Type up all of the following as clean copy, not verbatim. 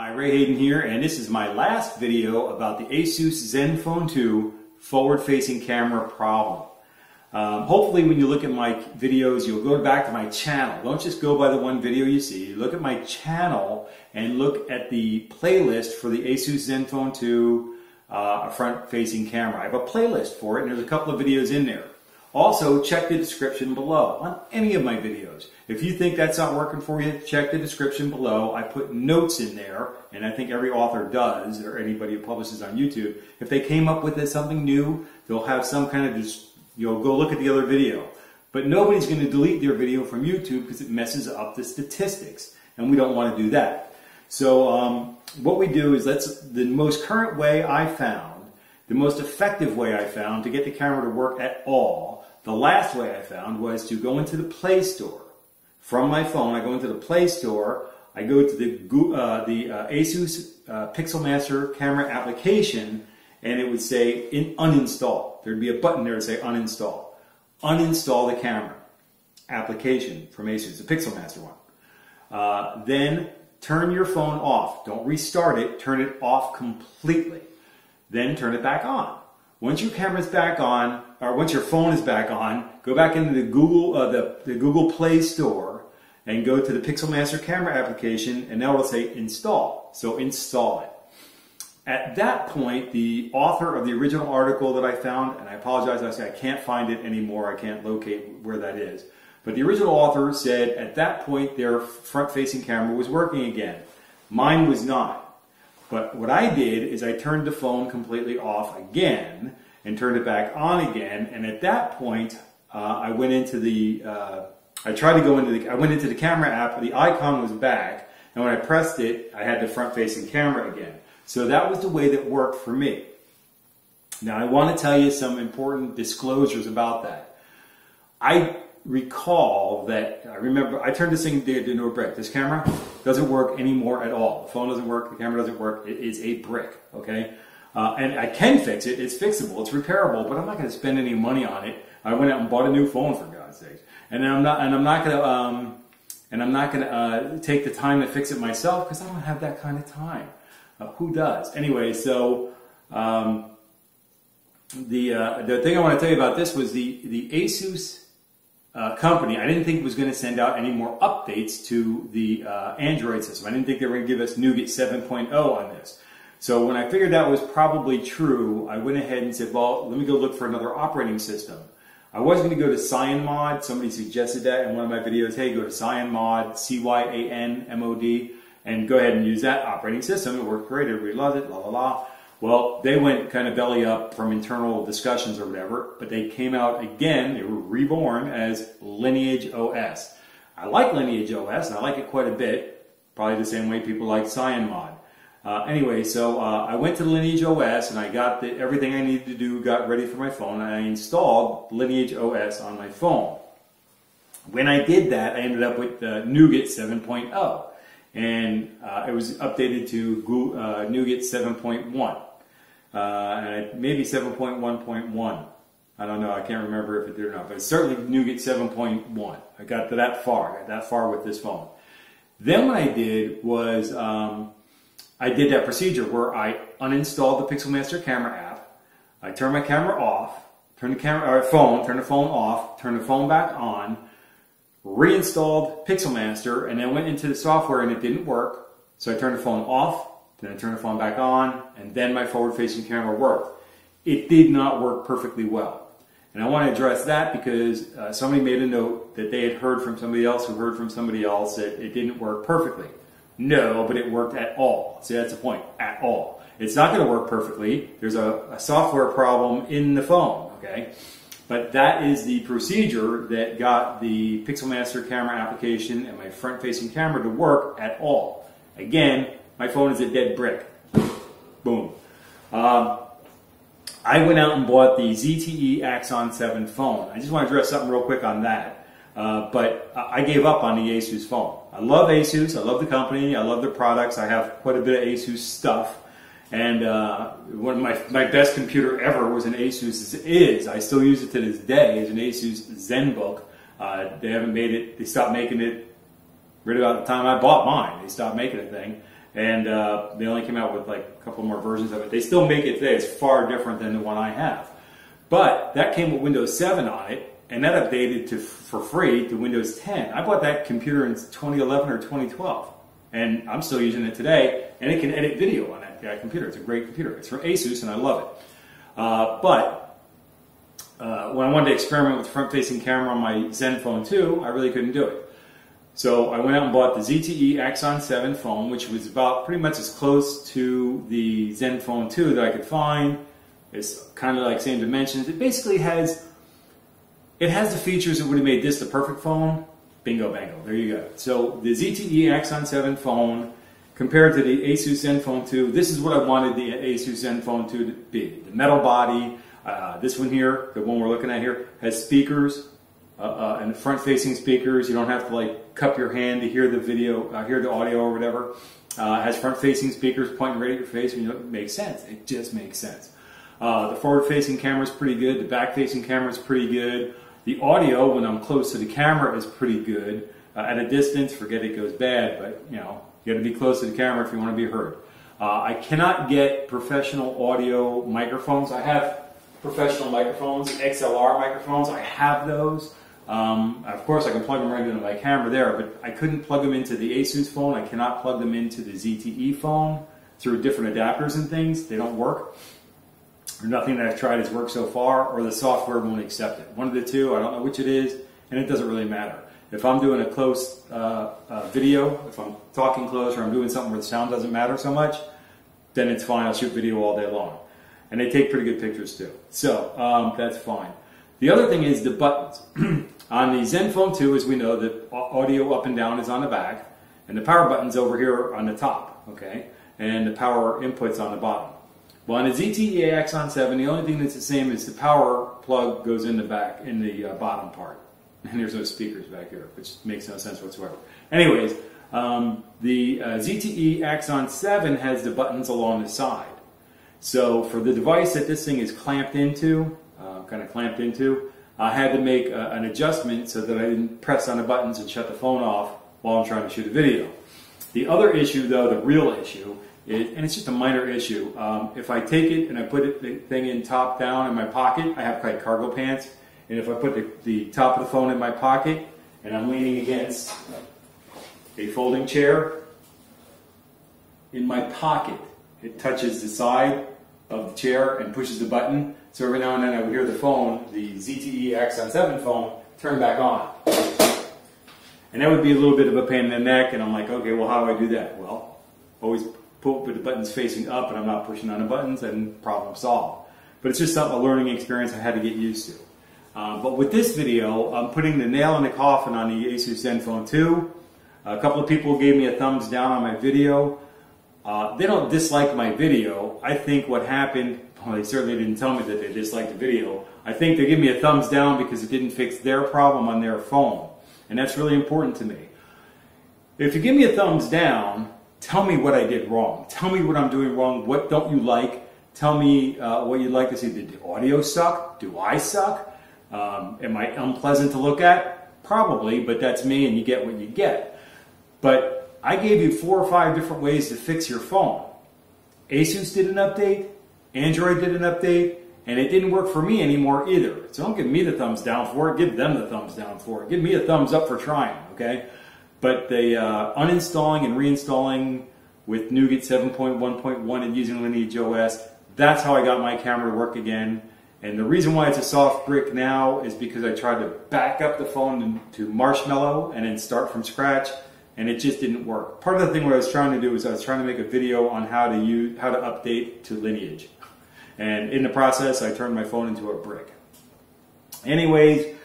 Hi, Ray Hayden here, and this is my last video about the Asus Zenfone 2 forward-facing camera problem. Hopefully when you look at my videos, you'll go back to my channel. Don't just go by the one video you see. Look at my channel and look at the playlist for the Asus Zenfone 2 front-facing camera. I have a playlist for it, and there's a couple of videos in there. Also, check the description below on any of my videos. If you think that's not working for you, check the description below. I put notes in there, and I think every author does, or anybody who publishes on YouTube. If they came up with something new, they'll have some kind of, you'll go look at the other video. But nobody's going to delete their video from YouTube because it messes up the statistics, and we don't want to do that. So what we do is, the most current way I found, the most effective way I found to get the camera to work at all, the last way I found was to go into the Play Store. From my phone, I go into the Play Store, I go to the Asus Pixelmaster camera application, and it would say uninstall. There'd be a button there to say uninstall. Uninstall the camera application from Asus, the Pixelmaster one. Then turn your phone off. Don't restart it, turn it off completely. Then turn it back on. Once your camera's back on, or once your phone is back on, go back into the Google Play Store and go to the Pixelmaster camera application, and now it'll say install. So install it. At that point, the author of the original article that I found, and I apologize, I can't find it anymore, I can't locate where that is, but the original author said at that point their front-facing camera was working again. Mine was not. But what I did is I turned the phone completely off again and turned it back on again. And at that point, I went into the, I went into the camera app, the icon was back. And when I pressed it, I had the front-facing camera again. So that was the way that worked for me. Now I want to tell you some important disclosures about that. I recall that, I turned this thing into a brick. This camera doesn't work anymore at all. The phone doesn't work, the camera doesn't work. It is a brick, okay? And I can fix it. It's fixable, it's repairable, but I'm not going to spend any money on it. I went out and bought a new phone, for God's sake. And I'm not going to take the time to fix it myself because I don't have that kind of time. Who does? Anyway, so the thing I want to tell you about this was the Asus company. I didn't think it was going to send out any more updates to the Android system. I didn't think they were going to give us Nougat 7.0 on this. So when I figured that was probably true, I went ahead and said, well, let me go look for another operating system. I was going to go to CyanMod. Somebody suggested that in one of my videos. Hey, go to CyanMod, C-Y-A-N-M-O-D, and go ahead and use that operating system. It worked great. Everybody loves it, la la la. Well, they went kind of belly up from internal discussions or whatever, but they came out again, they were reborn as Lineage OS. I like Lineage OS, and I like it quite a bit, probably the same way people like CyanMod. Anyway, so I went to Lineage OS, and I got everything I needed to do, got ready for my phone, and I installed Lineage OS on my phone. When I did that, I ended up with Nougat 7.0, and it was updated to Nougat 7.1. Maybe 7.1.1. I don't know. I can't remember if it did or not, but it's certainly Nougat 7.1. I got to that far. I got that far with this phone. Then what I did was I did that procedure where I uninstalled the Pixelmaster camera app. I turned my camera off, turned the phone off, turned the phone back on, reinstalled Pixelmaster, and then went into the software and it didn't work. So I turned the phone off. Then I turned the phone back on, and then my forward-facing camera worked. It did not work perfectly well. And I want to address that because somebody made a note that they had heard from somebody else who heard from somebody else that it didn't work perfectly. No, but it worked at all. See, that's the point, at all. It's not going to work perfectly. There's a software problem in the phone, okay? But that is the procedure that got the Pixelmaster camera application and my front-facing camera to work at all. Again, my phone is a dead brick. Boom. I went out and bought the ZTE Axon 7 phone. I just want to address something real quick on that. But I gave up on the Asus phone. I love Asus. I love the company. I love their products. I have quite a bit of Asus stuff. And one of my best computer ever was an Asus. I still use it to this day. It's an Asus ZenBook. They haven't made it. They stopped making it right about the time I bought mine. They stopped making a thing. And they only came out with like a couple more versions of it. They still make it today. It's far different than the one I have. But that came with Windows 7 on it, and that updated for free to Windows 10. I bought that computer in 2011 or 2012, and I'm still using it today, and it can edit video on that computer. It's a great computer. It's from Asus, and I love it. When I wanted to experiment with front-facing camera on my ZenFone 2, I really couldn't do it. So I went out and bought the ZTE Axon 7 phone, which was about pretty much as close to the ZenFone 2 that I could find. It's kind of like same dimensions. It basically has the features that would have made this the perfect phone. Bingo bango, there you go. So the ZTE Axon 7 phone compared to the Asus ZenFone 2, this is what I wanted the Asus ZenFone 2 to be. The metal body, this one here, the one we're looking at here, has speakers. And front-facing speakers. You don't have to like cup your hand to hear the video, hear the audio or whatever. It has front-facing speakers pointing right at your face. And, it makes sense. It just makes sense. The forward-facing camera is pretty good. The back-facing camera is pretty good. The audio, when I'm close to the camera, is pretty good. At a distance, forget it goes bad. But you got to be close to the camera if you want to be heard. I cannot get professional audio microphones. I have professional microphones, XLR microphones. I have those. Of course, I can plug them right into my camera there, but I couldn't plug them into the Asus phone. I cannot plug them into the ZTE phone through different adapters and things. They don't work. Or nothing that I've tried has worked so far, or the software won't accept it. One of the two, I don't know which it is, and it doesn't really matter. If I'm doing a close video, if I'm talking close, or I'm doing something where the sound doesn't matter so much, then it's fine. I'll shoot video all day long. And they take pretty good pictures too. So that's fine. The other thing is the buttons. On the ZenFone 2, as we know, the audio up and down is on the back, and the power button's over here on the top, okay? And the power input's on the bottom. Well, on the ZTE Axon 7, the only thing that's the same is the power plug goes in the back, in the bottom part. And there's no speakers back here, which makes no sense whatsoever. Anyways, the ZTE Axon 7 has the buttons along the side. So for the device that this thing is clamped into, I had to make an adjustment so that I didn't press on the buttons and shut the phone off while I'm trying to shoot a video. The other issue, though, the real issue, and it's just a minor issue, if I take it and I put the thing in top down in my pocket, I have like cargo pants, and if I put the top of the phone in my pocket and I'm leaning against a folding chair, in my pocket, it touches the side of the chair and pushes the button. So every now and then I would hear the phone, the ZTE Axon 7 phone, turn back on. And that would be a little bit of a pain in the neck, and I'm like, okay, well, how do I do that? Well, always put the buttons facing up and I'm not pushing on the buttons, and problem solved. But it's just a learning experience I had to get used to. But with this video, I'm putting the nail in the coffin on the Asus ZenFone 2. A couple of people gave me a thumbs down on my video. They don't dislike my video. I think what happened, well, they certainly didn't tell me that they disliked the video. I think they give me a thumbs down because it didn't fix their problem on their phone. And that's really important to me. If you give me a thumbs down, tell me what I did wrong. Tell me what I'm doing wrong. What don't you like? Tell me what you'd like to see. Did the audio suck? Do I suck? Am I unpleasant to look at? Probably, but that's me and you get what you get. But I gave you 4 or 5 different ways to fix your phone. Asus did an update, Android did an update, and it didn't work for me anymore either. So don't give me the thumbs down for it, give them the thumbs down for it. Give me a thumbs up for trying, okay? But the uninstalling and reinstalling with Nougat 7.1.1 and using Lineage OS, that's how I got my camera to work again. And the reason why it's a soft brick now is because I tried to back up the phone to Marshmallow and then start from scratch, and it just didn't work. Part of the thing what I was trying to do is I was trying to make a video on how to update to Lineage. And in the process, I turned my phone into a brick. Anyways,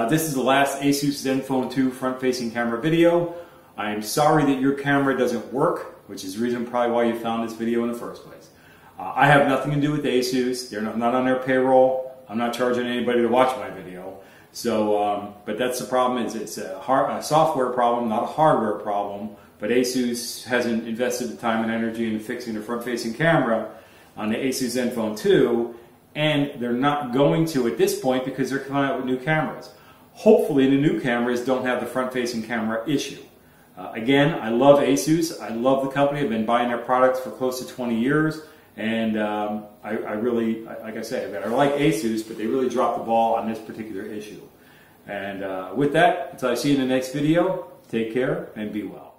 this is the last Asus ZenFone 2 front-facing camera video. I am sorry that your camera doesn't work, which is the reason probably why you found this video in the first place. I have nothing to do with Asus. They're not on their payroll. I'm not charging anybody to watch my video. So, but that's the problem. It's a software problem, not a hardware problem. But Asus hasn't invested the time and energy in fixing the front-facing camera on the Asus ZenFone 2, and they're not going to at this point because they're coming out with new cameras. Hopefully the new cameras don't have the front-facing camera issue. Again, I love ASUS. I love the company. I've been buying their products for close to 20 years. And I really, like I said, I like ASUS, but they really dropped the ball on this particular issue. And with that, until I see you in the next video, take care and be well.